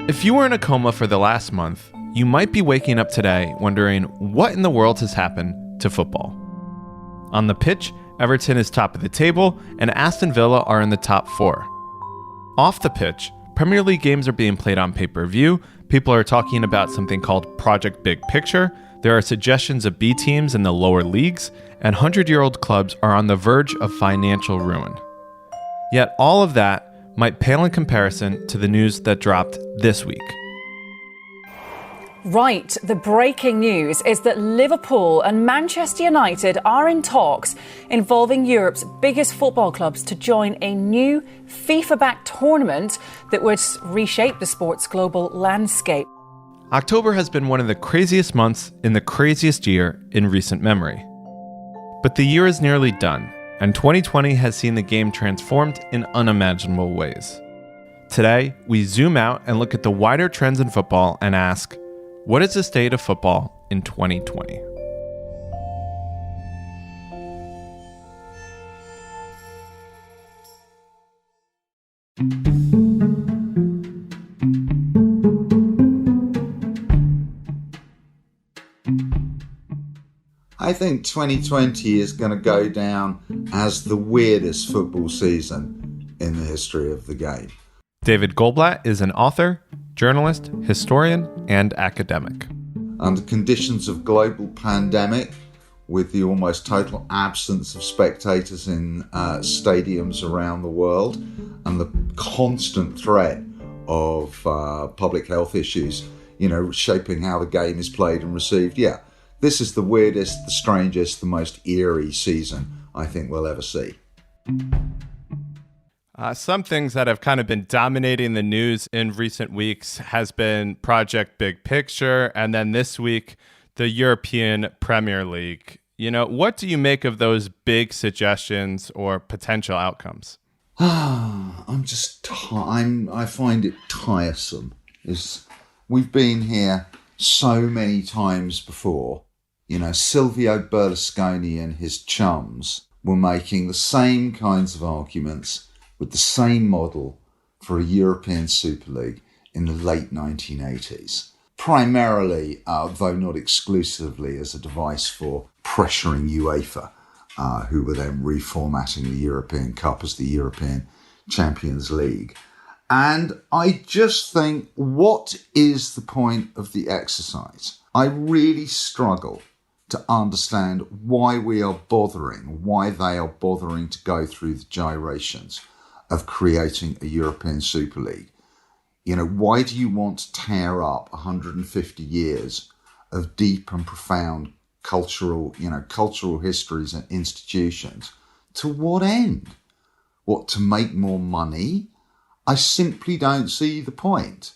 If you were in a coma for the last month, you might be waking up today wondering what in the world has happened to football. On the pitch, Everton is top of the table and Aston Villa are in the top 4. Off the pitch, Premier League games are being played on pay-per-view, people are talking about something called Project Big Picture, there are suggestions of B teams in the lower leagues, and 100-year-old clubs are on the verge of financial ruin. Yet all of that might pale in comparison to the news that dropped this week. Right, the breaking news is that Liverpool and Manchester United are in talks involving Europe's biggest football clubs to join a new FIFA-backed tournament that would reshape the sport's global landscape. October has been one of the craziest months in the craziest year in recent memory. But the year is nearly done, and 2020 has seen the game transformed in unimaginable ways. Today, we zoom out and look at the wider trends in football and ask, what is the state of football in 2020? I think 2020 is going to go down as the weirdest football season in the history of the game. David Goldblatt is an author, journalist, historian, and academic. Under conditions of global pandemic, with the almost total absence of spectators in stadiums around the world, and the constant threat of public health issues, shaping how the game is played and received, this is the weirdest, the strangest, the most eerie season I think we'll ever see. Some things that have kind of been dominating the news in recent weeks has been Project Big Picture, and then this week, the European Premier League. What do you make of those big suggestions or potential outcomes? I find it tiresome. We've been here so many times before. Silvio Berlusconi and his chums were making the same kinds of arguments with the same model for a European Super League in the late 1980s. Primarily, though not exclusively, as a device for pressuring UEFA, who were then reformatting the European Cup as the European Champions League. And I just think, what is the point of the exercise? I really struggle to understand why they are bothering to go through the gyrations of creating a European Super League. Why do you want to tear up 150 years of deep and profound cultural histories and institutions? To what end? What, to make more money? I simply don't see the point.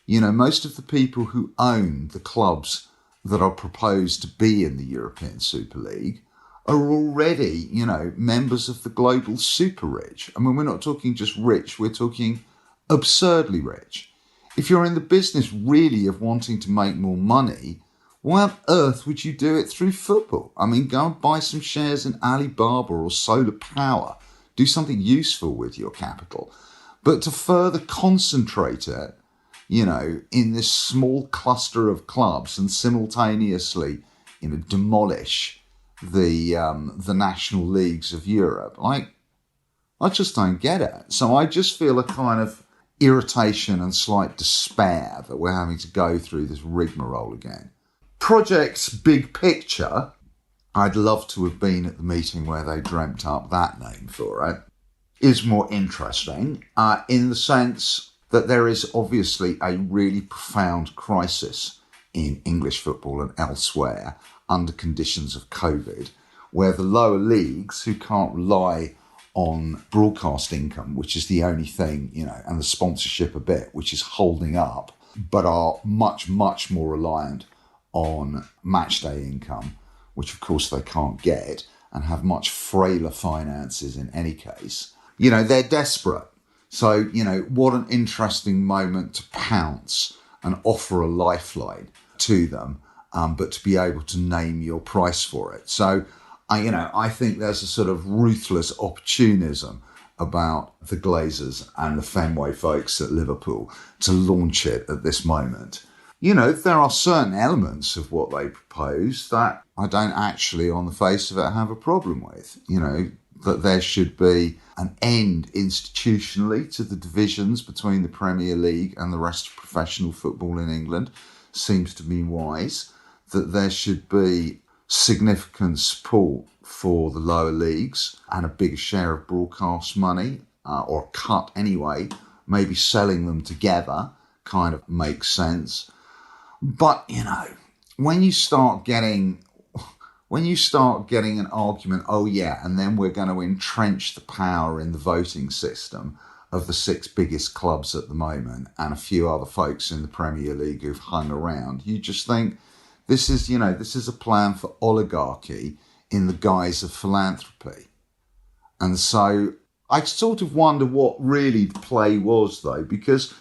Most of the people who own the clubs that are proposed to be in the European Super League are already, members of the global super rich. I mean, we're not talking just rich, we're talking absurdly rich. If you're in the business really of wanting to make more money, why on earth would you do it through football? I mean, go and buy some shares in Alibaba or Solar Power. Do something useful with your capital. But to further concentrate it, in this small cluster of clubs and simultaneously, demolish the national leagues of Europe, I just don't get it. So I just feel a kind of irritation and slight despair that we're having to go through this rigmarole again. Project's Big Picture, I'd love to have been at the meeting where they dreamt up that name for it, is more interesting in the sense that there is obviously a really profound crisis in English football and elsewhere under conditions of COVID, where the lower leagues, who can't rely on broadcast income, which is the only thing, and the sponsorship a bit, which is holding up, but are much, much more reliant on matchday income, which of course they can't get, and have much frailer finances in any case. They're desperate. So, what an interesting moment to pounce and offer a lifeline to them, but to be able to name your price for it. So, I think there's a sort of ruthless opportunism about the Glazers and the Fenway folks at Liverpool to launch it at this moment. You know, there are certain elements of what they propose that I don't actually, on the face of it, have a problem with. You know, that there should be an end institutionally to the divisions between the Premier League and the rest of professional football in England seems to me wise. That there should be significant support for the lower leagues and a bigger share of broadcast money, or cut anyway, maybe selling them together kind of makes sense. But, you know, when you start getting an argument, oh yeah, and then we're going to entrench the power in the voting system of the 6 biggest clubs at the moment and a few other folks in the Premier League who've hung around, you just think this is a plan for oligarchy in the guise of philanthropy. And so I sort of wonder what really the play was, though, because,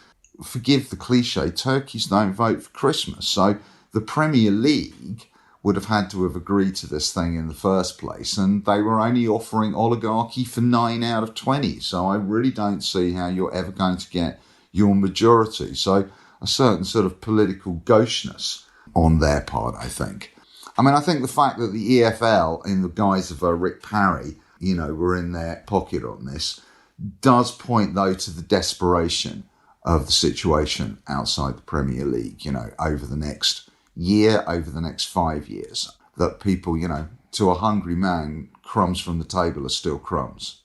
forgive the cliche, turkeys don't vote for Christmas. So the Premier League would have had to have agreed to this thing in the first place, and they were only offering oligarchy for 9 out of 20. So I really don't see how you're ever going to get your majority. So a certain sort of political gaucheness on their part, I think. I mean, I think the fact that the EFL, in the guise of Rick Parry, you know, were in their pocket on this, does point, though, to the desperation of the situation outside the Premier League, you know, over the next year, over the next 5 years, that people, you know, to a hungry man, crumbs from the table are still crumbs.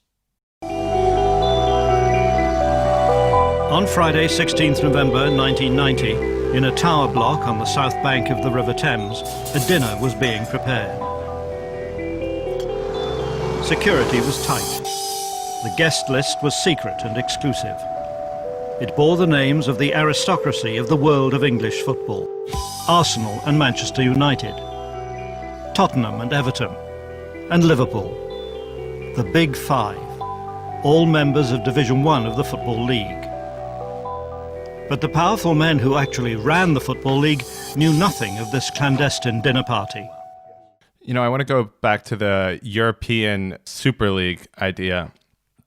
On Friday, 16th November 1990, in a tower block on the south bank of the River Thames, a dinner was being prepared. Security was tight. The guest list was secret and exclusive. It bore the names of the aristocracy of the world of English football: Arsenal and Manchester United, Tottenham and Everton, and Liverpool. The Big Five, all members of Division 1 of the Football League. But the powerful men who actually ran the Football League knew nothing of this clandestine dinner party. You know, I want to go back to the European Super League idea.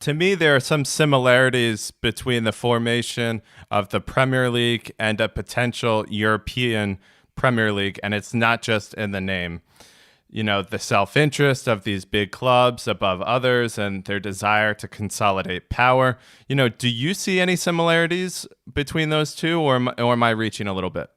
To me, there are some similarities between the formation of the Premier League and a potential European Premier League, and it's not just in the name. You know, the self-interest of these big clubs above others and their desire to consolidate power. You know, do you see any similarities between those two, or am I reaching a little bit?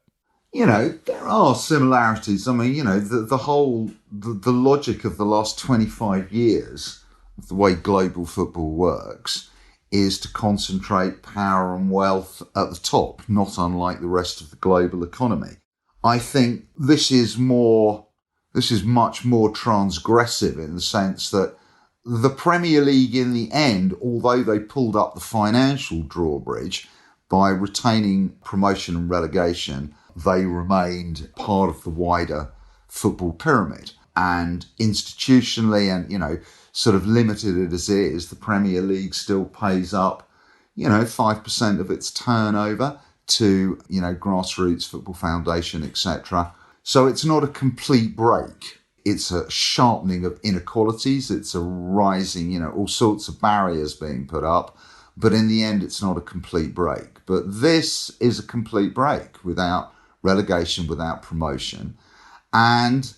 You know, there are similarities. I mean, you know, the logic of the last 25 years, the way global football works, is to concentrate power and wealth at the top, not unlike the rest of the global economy. I think this is much more transgressive in the sense that the Premier League in the end, although they pulled up the financial drawbridge by retaining promotion and relegation, they remained part of the wider football pyramid. And institutionally and, you know, sort of limited it as it is, the Premier League still pays up, you know, 5% of its turnover to, you know, grassroots football foundation, etc. So it's not a complete break. It's a sharpening of inequalities. It's a rising, you know, all sorts of barriers being put up. But in the end, it's not a complete break. But this is a complete break without relegation, without promotion. And,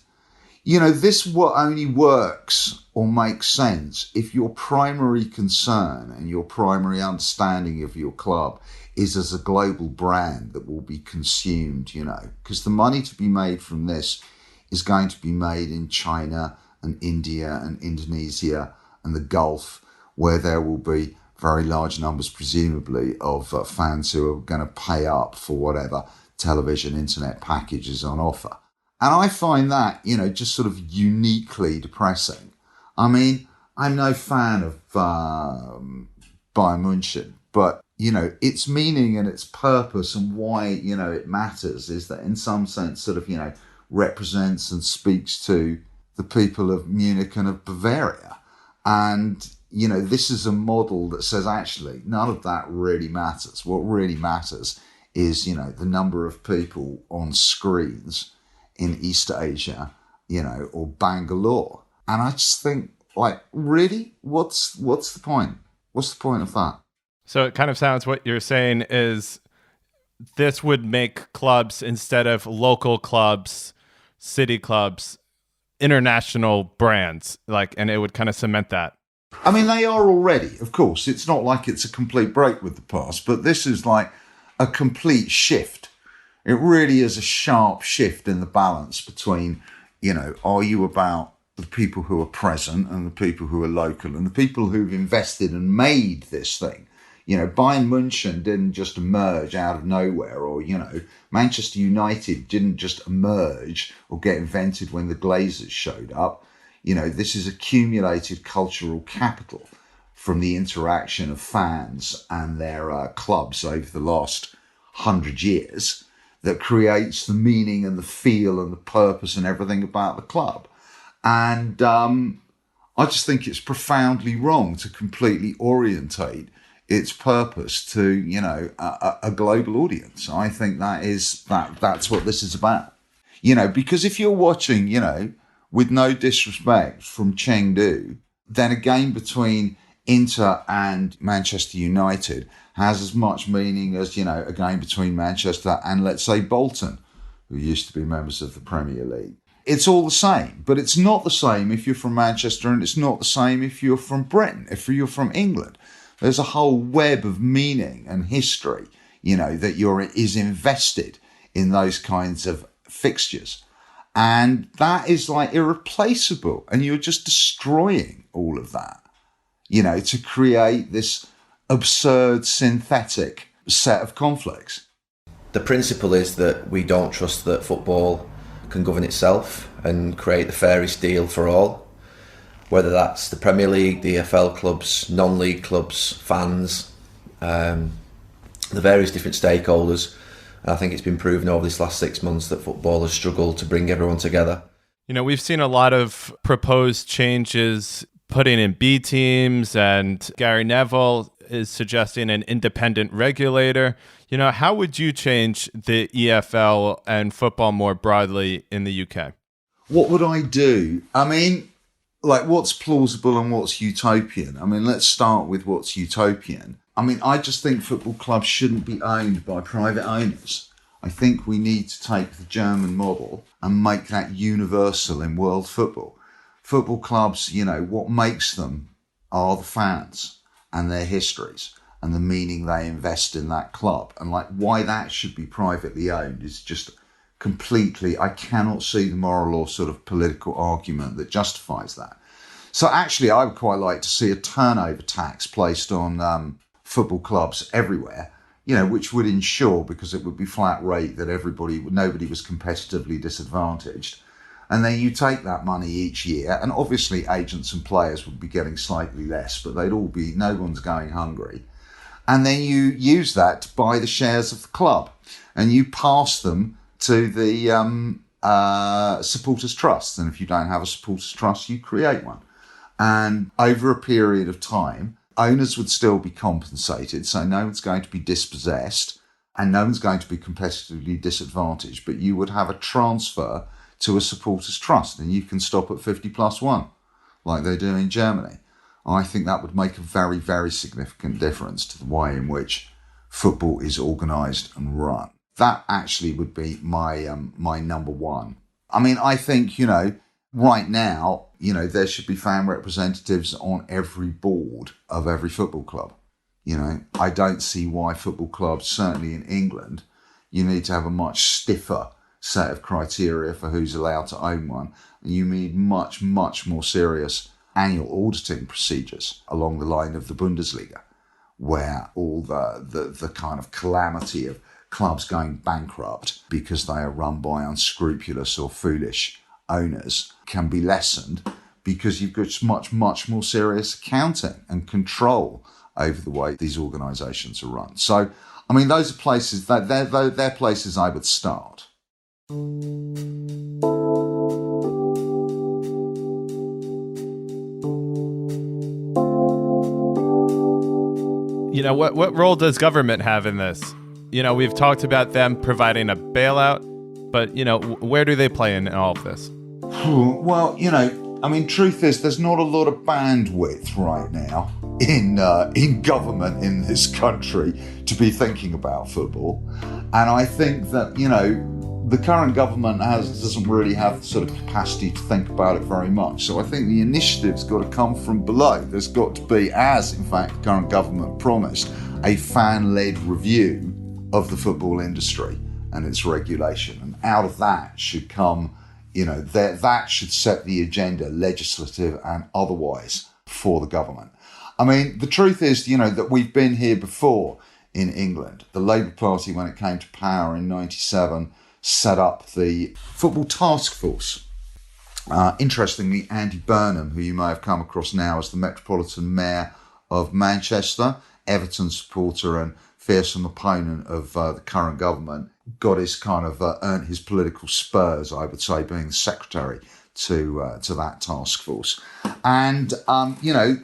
you know, this only works or makes sense if your primary concern and your primary understanding of your club is as a global brand that will be consumed, you know, because the money to be made from this is going to be made in China and India and Indonesia and the Gulf, where there will be very large numbers, presumably, of fans who are going to pay up for whatever television, internet packages on offer. And I find that, you know, just sort of uniquely depressing. I mean, I'm no fan of Bayern München, but, you know, its meaning and its purpose and why, you know, it matters is that in some sense sort of, you know, represents and speaks to the people of Munich and of Bavaria. And, you know, this is a model that says, actually, none of that really matters. What really matters is, you know, the number of people on screens in East Asia, you know, or Bangalore. And I just think, like, really? What's the point? What's the point of that? So it kind of sounds what you're saying is this would make clubs, instead of local clubs, city clubs, international brands, and it would kind of cement that. I mean, they are already, of course. It's not like it's a complete break with the past, but this is like a complete shift. It really is a sharp shift in the balance between, are you about the people who are present and the people who are local and the people who've invested and made this thing. Bayern München didn't just emerge out of nowhere, or, Manchester United didn't just emerge or get invented when the Glazers showed up. This is accumulated cultural capital from the interaction of fans and their clubs over the last 100 years that creates the meaning and the feel and the purpose and everything about the club. And I just think it's profoundly wrong to completely orientate its purpose to, a global audience. I think that's what this is about. Because if you're watching, with no disrespect, from Chengdu, then a game between Inter and Manchester United has as much meaning as, a game between Manchester and, let's say, Bolton, who used to be members of the Premier League. It's all the same, but it's not the same if you're from Manchester, and it's not the same if you're from Britain, if you're from England. There's a whole web of meaning and history, that is invested in those kinds of fixtures. And that is irreplaceable. And you're just destroying all of that, to create this absurd synthetic set of conflicts. The principle is that we don't trust that football can govern itself and create the fairest deal for all. Whether that's the Premier League, the EFL clubs, non-league clubs, fans, the various different stakeholders. And I think it's been proven over this last 6 months that football has struggled to bring everyone together. We've seen a lot of proposed changes putting in B teams, and Gary Neville is suggesting an independent regulator. How would you change the EFL and football more broadly in the UK? What would I do? I mean, what's plausible and what's utopian? I mean, let's start with what's utopian. I mean, I just think football clubs shouldn't be owned by private owners. I think we need to take the German model and make that universal in world football. Football clubs, what makes them are the fans and their histories and the meaning they invest in that club. And why that should be privately owned is just completely, I cannot see the moral or sort of political argument that justifies that. So actually, I would quite like to see a turnover tax placed on football clubs everywhere, which would ensure, because it would be flat rate, that nobody was competitively disadvantaged. And then you take that money each year, and obviously agents and players would be getting slightly less, but no one's going hungry. And then you use that to buy the shares of the club, and you pass them to the supporters trust. And if you don't have a supporters trust, you create one. And over a period of time, owners would still be compensated, so no one's going to be dispossessed and no one's going to be competitively disadvantaged, but you would have a transfer to a supporters trust, and you can stop at 50+1 like they do in Germany. I think that would make a very, very significant difference to the way in which football is organised and run. That actually would be my number one. I mean, I think, right now, there should be fan representatives on every board of every football club. I don't see why football clubs, certainly in England, you need to have a much stiffer set of criteria for who's allowed to own one. And you need much, much more serious annual auditing procedures along the line of the Bundesliga, where all the kind of calamity of clubs going bankrupt because they are run by unscrupulous or foolish owners can be lessened, because you've got much, much more serious accounting and control over the way these organisations are run. So, I mean, those are places they're places I would start. What role does government have in this? We've talked about them providing a bailout, but, where do they play in all of this? Well, truth is, there's not a lot of bandwidth right now in government in this country to be thinking about football. And I think that, you know, the current government doesn't really have the sort of capacity to think about it very much. So I think the initiative's got to come from below. There's got to be, as in fact the current government promised, a fan-led review of the football industry and its regulation. And out of that should come, you know, that should set the agenda, legislative and otherwise, for the government. I mean, the truth is, you know, that we've been here before in England. The Labour Party, when it came to power in 97, set up the Football Task Force. Interestingly, Andy Burnham, who you may have come across now as the Metropolitan Mayor of Manchester, Everton supporter and fearsome opponent of the current government, got his kind of earned his political spurs, I would say, being the secretary to that task force. And you know,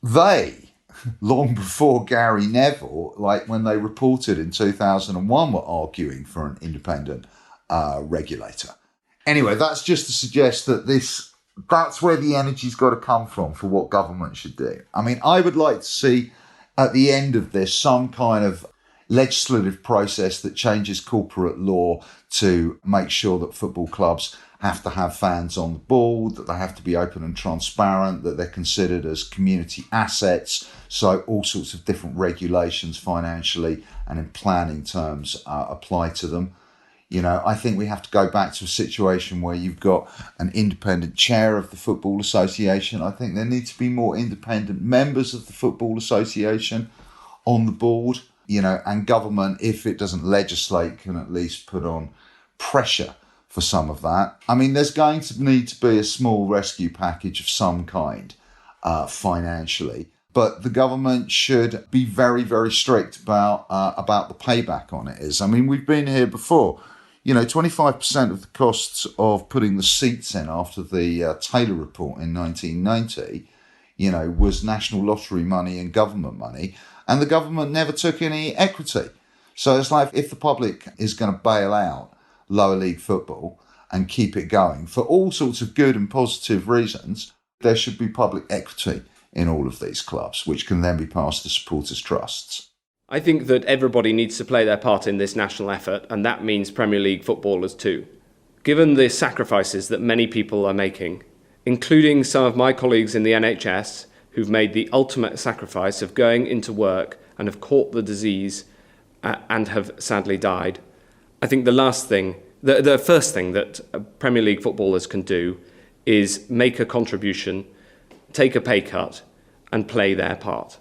they, long before Gary Neville, like when they reported in 2001, were arguing for an independent regulator. Anyway, that's just to suggest that that's where the energy's got to come from for what government should do. I mean, I would like to see at the end of this some kind of legislative process that changes corporate law to make sure that football clubs have to have fans on the board, that they have to be open and transparent, that they're considered as community assets. So all sorts of different regulations financially and in planning terms apply to them. You know, I think we have to go back to a situation where you've got an independent chair of the Football Association. I think there need to be more independent members of the Football Association on the board, you know, and government, if it doesn't legislate, can at least put on pressure for some of that. I mean, there's going to need to be a small rescue package of some kind financially, but the government should be very, very strict about the payback on it is. I mean, we've been here before. You know, 25% of the costs of putting the seats in after the Taylor report in 1990, you know, was national lottery money and government money, and the government never took any equity. So it's like, if the public is going to bail out lower league football and keep it going for all sorts of good and positive reasons, there should be public equity in all of these clubs, which can then be passed to supporters' trusts. I think that everybody needs to play their part in this national effort, and that means Premier League footballers too. Given the sacrifices that many people are making, including some of my colleagues in the NHS who've made the ultimate sacrifice of going into work and have caught the disease and have sadly died, I think the first thing that Premier League footballers can do is make a contribution, take a pay cut, and play their part.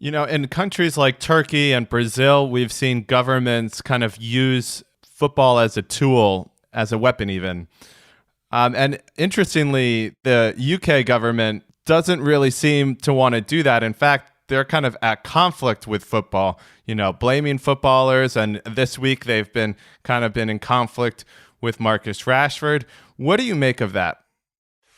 You know, in countries like Turkey and Brazil, we've seen governments kind of use football as a tool, as a weapon even. And interestingly, the UK government doesn't really seem to want to do that. In fact, they're kind of at conflict with football, you know, blaming footballers. And this week they've been in conflict with Marcus Rashford. What do you make of that?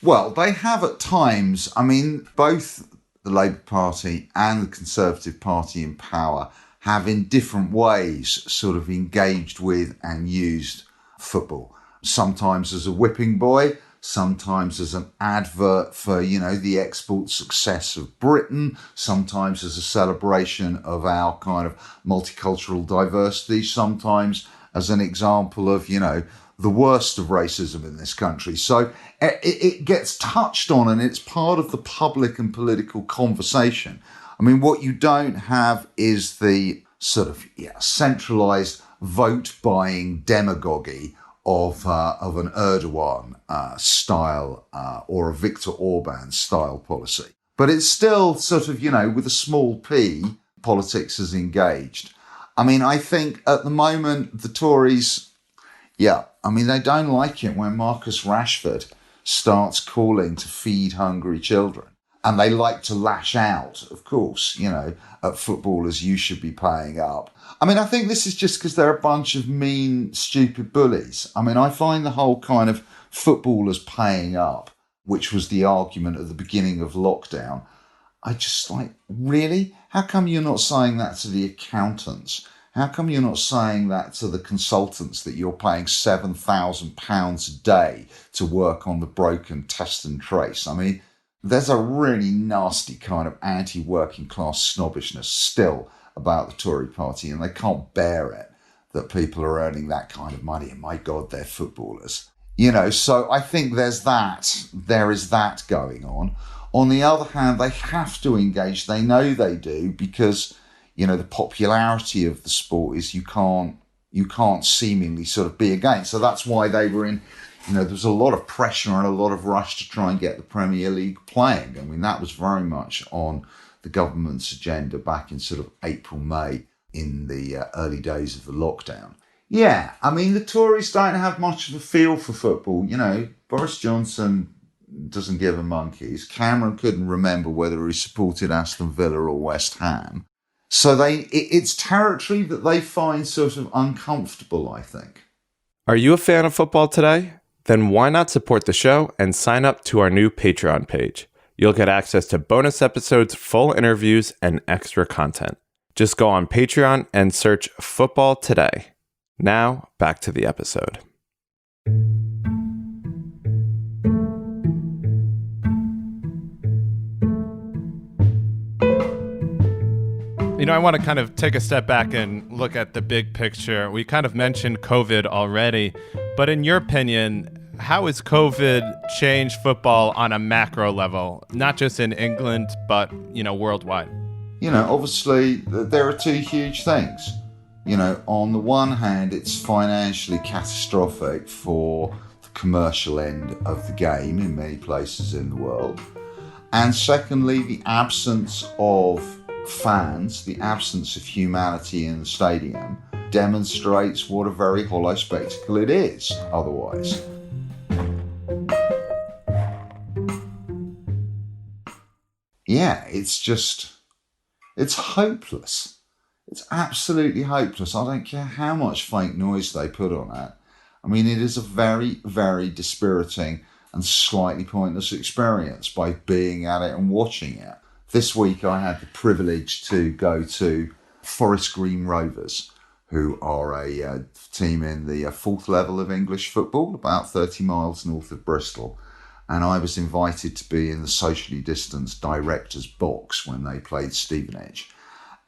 Well, they have at times. I mean, both the Labour Party and the Conservative Party in power have in different ways sort of engaged with and used football. Sometimes as a whipping boy, sometimes as an advert for, you know, the export success of Britain, sometimes as a celebration of our kind of multicultural diversity, sometimes as an example of, you know, the worst of racism in this country. So it gets touched on and it's part of the public and political conversation. I mean, what you don't have is the sort of centralised vote-buying demagoguery of an Erdogan style or a Viktor Orban style policy. But it's still sort of, you know, with a small p, politics is engaged. I mean, I think at the moment, the Tories, they don't like it when Marcus Rashford starts calling to feed hungry children. And they like to lash out, of course, you know, at footballers, you should be paying up. I mean, I think this is just because they're a bunch of mean, stupid bullies. I mean, I find the whole kind of footballers paying up, which was the argument at the beginning of lockdown, I just like, really? How come you're not saying that to the accountants? How come you're not saying that to the consultants that you're paying £7,000 a day to work on the broken test and trace? I mean, there's a really nasty kind of anti-working class snobbishness still about the Tory party, and they can't bear it that people are earning that kind of money. And my God, they're footballers. So I think there is that going on. On the other hand, they have to engage. They know they do, because, the popularity of the sport is you can't seemingly sort of be against. So that's why they were in, there was a lot of pressure and a lot of rush to try and get the Premier League playing. I mean, that was very much on the government's agenda back in sort of April, May, in the early days of the lockdown. Yeah, I mean, the Tories don't have much of a feel for football. Boris Johnson doesn't give a monkeys. Cameron couldn't remember whether he supported Aston Villa or West Ham. So it's territory that they find sort of uncomfortable, I think. Are you a fan of football today? Then why not support the show and sign up to our new Patreon page? You'll get access to bonus episodes, full interviews, and extra content. Just go on Patreon and search Football Today. Now, back to the episode. I want to kind of take a step back and look at the big picture. We kind of mentioned COVID already, but in your opinion, how has COVID changed football on a macro level, not just in England, but, worldwide? Obviously, there are two huge things. On the one hand, it's financially catastrophic for the commercial end of the game in many places in the world. And secondly, the absence of fans, the absence of humanity in the stadium, demonstrates what a very hollow spectacle it is otherwise. Yeah, it's hopeless. It's absolutely hopeless. I don't care how much fake noise they put on it. I mean, it is a very, very dispiriting and slightly pointless experience by being at it and watching it. This week I had the privilege to go to Forest Green Rovers, who are a team in the fourth level of English football, about 30 miles north of Bristol. And I was invited to be in the socially distanced director's box when they played Stevenage.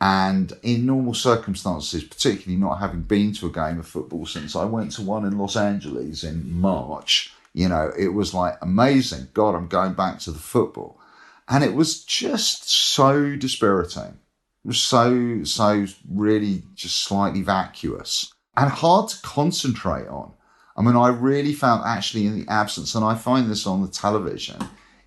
And in normal circumstances, particularly not having been to a game of football since I went to one in Los Angeles in March, it was like amazing. God, I'm going back to the football. And it was just so dispiriting. It was so really just slightly vacuous and hard to concentrate on. I mean, I really found actually in the absence, and I find this on the television,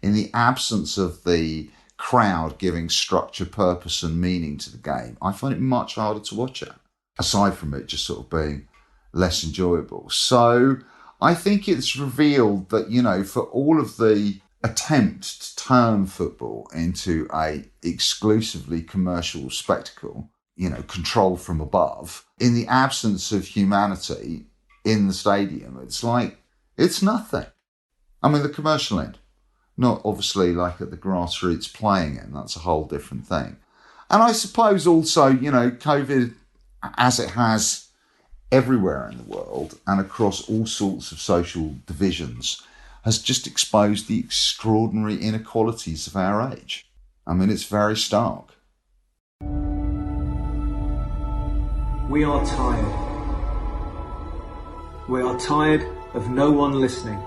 in the absence of the crowd giving structure, purpose and meaning to the game, I find it much harder to watch it, aside from it just sort of being less enjoyable. So I think it's revealed that, for all of the attempt to turn football into a exclusively commercial spectacle, controlled from above, in the absence of humanity in the stadium, it's nothing. I mean, the commercial end, not obviously like at the grassroots playing end, that's a whole different thing. And I suppose also, COVID, as it has everywhere in the world and across all sorts of social divisions, has just exposed the extraordinary inequalities of our age. I mean, it's very stark. We are tired. We are tired of no one listening.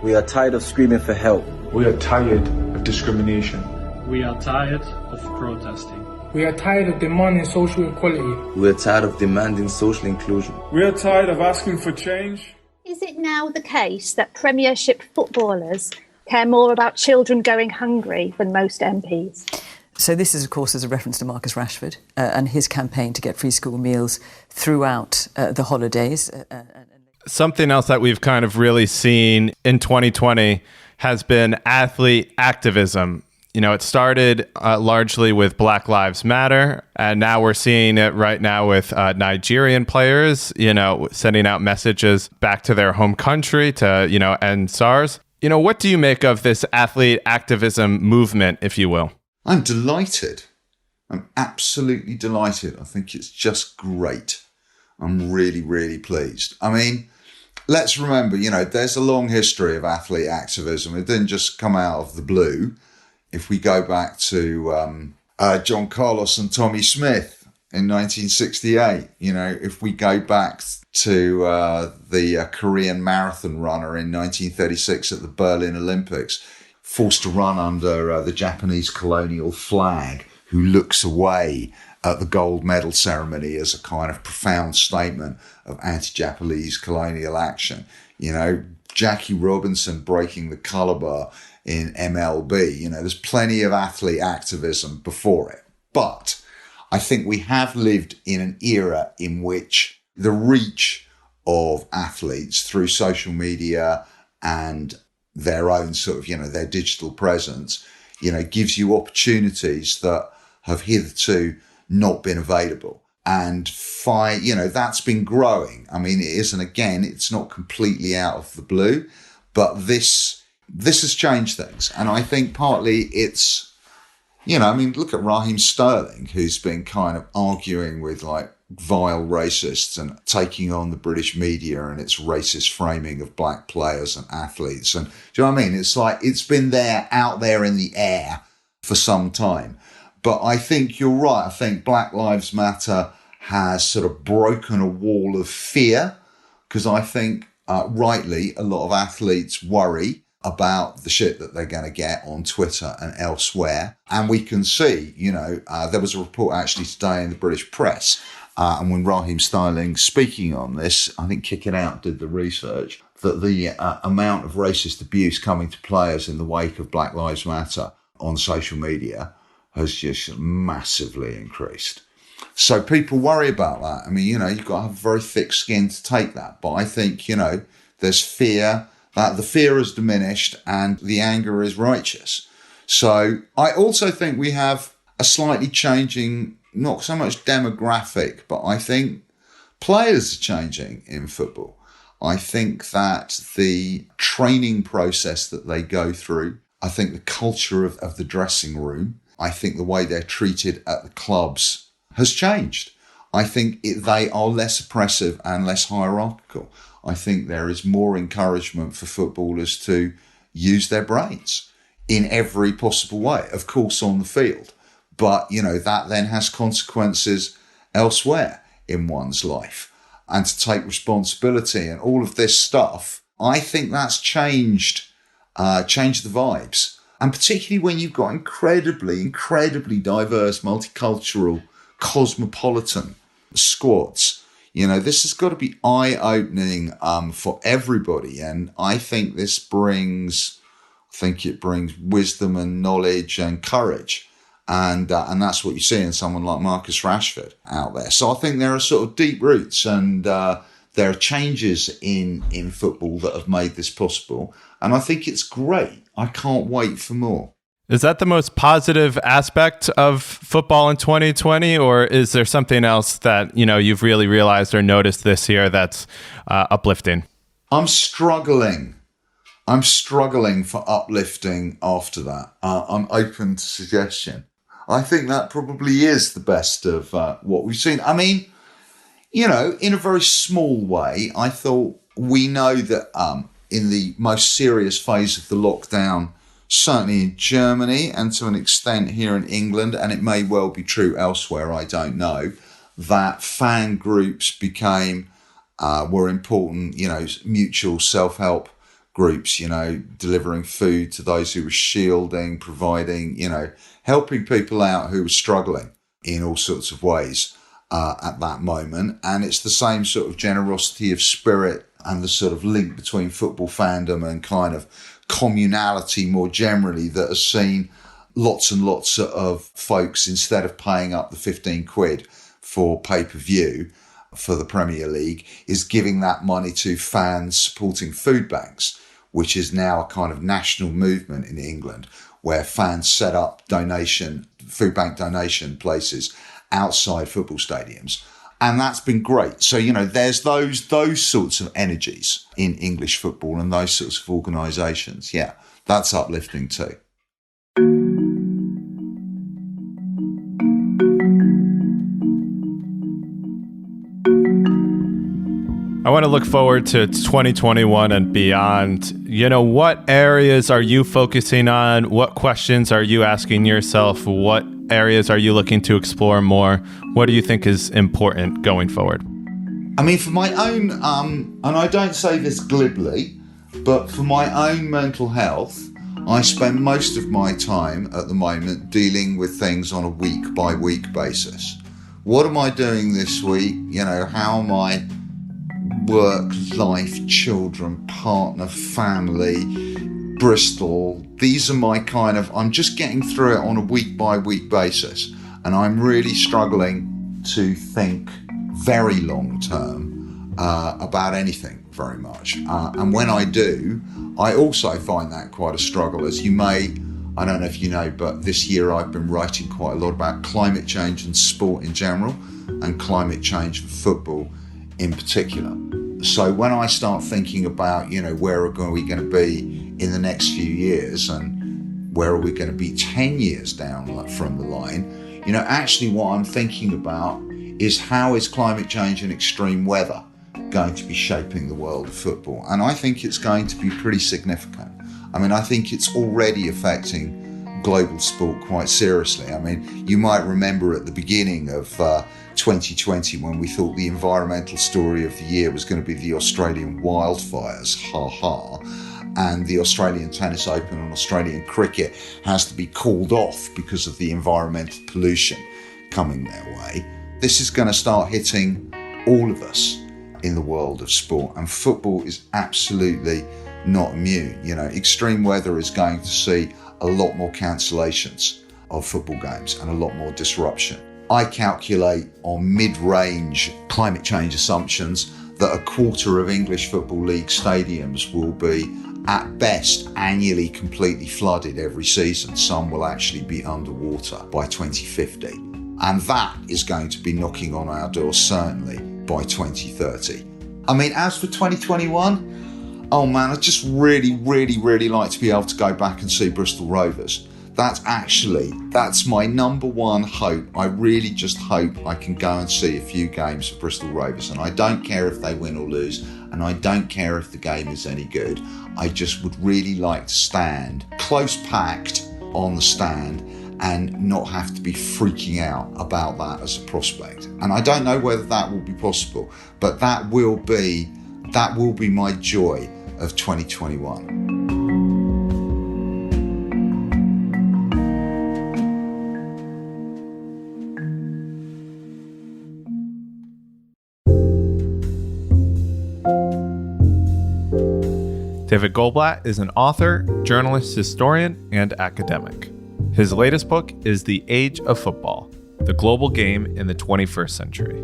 We are tired of screaming for help. We are tired of discrimination. We are tired of protesting. We are tired of demanding social equality. We are tired of demanding social inclusion. We are tired of asking for change. Is it now the case that Premiership footballers care more about children going hungry than most MPs? So this is, of course, as a reference to Marcus Rashford and his campaign to get free school meals throughout the holidays. Something else that we've kind of really seen in 2020 has been athlete activism. It started largely with Black Lives Matter, and now we're seeing it right now with Nigerian players, sending out messages back to their home country to, end SARS. What do you make of this athlete activism movement, if you will? I'm delighted. I'm absolutely delighted. I think it's just great. I'm really, really pleased. I mean, let's remember, there's a long history of athlete activism. It didn't just come out of the blue. If we go back to John Carlos and Tommy Smith in 1968, if we go back to the Korean marathon runner in 1936 at the Berlin Olympics, forced to run under the Japanese colonial flag, who looks away at the gold medal ceremony as a kind of profound statement of anti-Japanese colonial action. Jackie Robinson breaking the colour bar in MLB. There's plenty of athlete activism before it. But I think we have lived in an era in which the reach of athletes through social media and their own sort of, their digital presence, gives you opportunities that have hitherto not been available. And that's been growing. I mean, it isn't, again, it's not completely out of the blue, but this has changed things. And I think partly it's, look at Raheem Sterling, who's been kind of arguing with like vile racists and taking on the British media and its racist framing of black players and athletes. And do you know what I mean? It's like, it's been out there in the air for some time. But I think you're right. I think Black Lives Matter has sort of broken a wall of fear, because I think rightly a lot of athletes worry about the shit that they're going to get on Twitter and elsewhere. And we can see, there was a report actually today in the British press, and when Raheem Sterling speaking on this, I think Kick It Out did the research, that the amount of racist abuse coming to players in the wake of Black Lives Matter on social media has just massively increased. So people worry about that. I mean, you've got to have very thick skin to take that. But I think, there's fear, that the fear has diminished and the anger is righteous. So I also think we have a slightly changing, not so much demographic, but I think players are changing in football. I think that the training process that they go through, I think the culture of the dressing room, I think the way they're treated at the clubs has changed. I think they are less oppressive and less hierarchical. I think there is more encouragement for footballers to use their brains in every possible way, of course on the field. But, that then has consequences elsewhere in one's life. And to take responsibility and all of this stuff, I think that's changed the vibes. And particularly when you've got incredibly diverse, multicultural, cosmopolitan squads. This has got to be eye-opening for everybody. And I think it brings wisdom and knowledge and courage. And that's what you see in someone like Marcus Rashford out there. So I think there are sort of deep roots and there are changes in football that have made this possible. And I think it's great. I can't wait for more. Is that the most positive aspect of football in 2020, or is there something else that, you've really realized or noticed this year that's uplifting? I'm struggling for uplifting after that. I'm open to suggestion. I think that probably is the best of what we've seen. I mean, in a very small way, I thought we know that in the most serious phase of the lockdown, certainly in Germany and to an extent here in England, and it may well be true elsewhere, I don't know, that fan groups were important, mutual self-help groups, delivering food to those who were shielding, providing, helping people out who were struggling in all sorts of ways at that moment. And it's the same sort of generosity of spirit and the sort of link between football fandom and kind of communality more generally that has seen lots and lots of folks, instead of paying up the 15 quid for pay-per-view for the Premier League, is giving that money to fans supporting food banks, which is now a kind of national movement in England where fans set up food bank donation places outside football stadiums. And that's been great. So, there's those sorts of energies in English football and those sorts of organisations. Yeah, that's uplifting too. I want to look forward to 2021 and beyond. What areas are you focusing on? What questions are you asking yourself? What areas are you looking to explore more? What do you think is important going forward? I mean, for my own, and I don't say this glibly, but for my own mental health, I spend most of my time at the moment dealing with things on a week-by-week basis. What am I doing this week? How am I work, life, children, partner, family, Bristol? These are my I'm just getting through it on a week-by-week basis. And I'm really struggling to think very long term about anything very much. And when I do, I also find that quite a struggle. As you may, I don't know if you know, but this year I've been writing quite a lot about climate change and sport in general, and climate change for football in particular. So when I start thinking about, where are we going to be in the next few years, and where are we going to be 10 years down from the line, actually what I'm thinking about is how is climate change and extreme weather going to be shaping the world of football? And I think it's going to be pretty significant. I mean, I think it's already affecting global sport quite seriously. I mean, you might remember at the beginning of 2020 when we thought the environmental story of the year was going to be the Australian wildfires, and the Australian Tennis Open and Australian cricket has to be called off because of the environmental pollution coming their way. This is going to start hitting all of us in the world of sport, and football is absolutely not immune. Extreme weather is going to see a lot more cancellations of football games and a lot more disruption. I calculate on mid-range climate change assumptions that a quarter of English Football League stadiums will be, at best, annually completely flooded every season. Some will actually be underwater by 2050. And that is going to be knocking on our door, certainly, by 2030. I mean, as for 2021, oh man, I'd just really, really, really like to be able to go back and see Bristol Rovers. That's my number one hope. I really just hope I can go and see a few games of Bristol Rovers. And I don't care if they win or lose, and I don't care if the game is any good. I just would really like to stand close packed on the stand and not have to be freaking out about that as a prospect. And I don't know whether that will be possible, but that will be my joy of 2021. David Goldblatt is an author, journalist, historian, and academic. His latest book is The Age of Football, the Global Game in the 21st Century.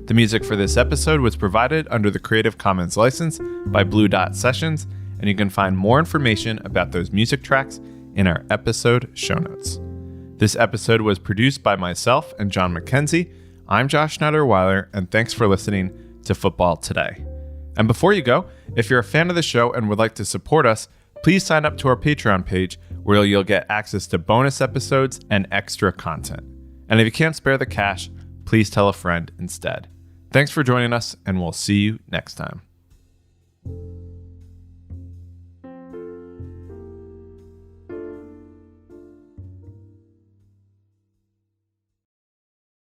The music for this episode was provided under the Creative Commons license by Blue Dot Sessions, and you can find more information about those music tracks in our episode show notes. This episode was produced by myself and John McKenzie. I'm Josh Schneider-Weiler, and thanks for listening to Football Today. And before you go, if you're a fan of the show and would like to support us, please sign up to our Patreon page where you'll get access to bonus episodes and extra content. And if you can't spare the cash, please tell a friend instead. Thanks for joining us, and we'll see you next time.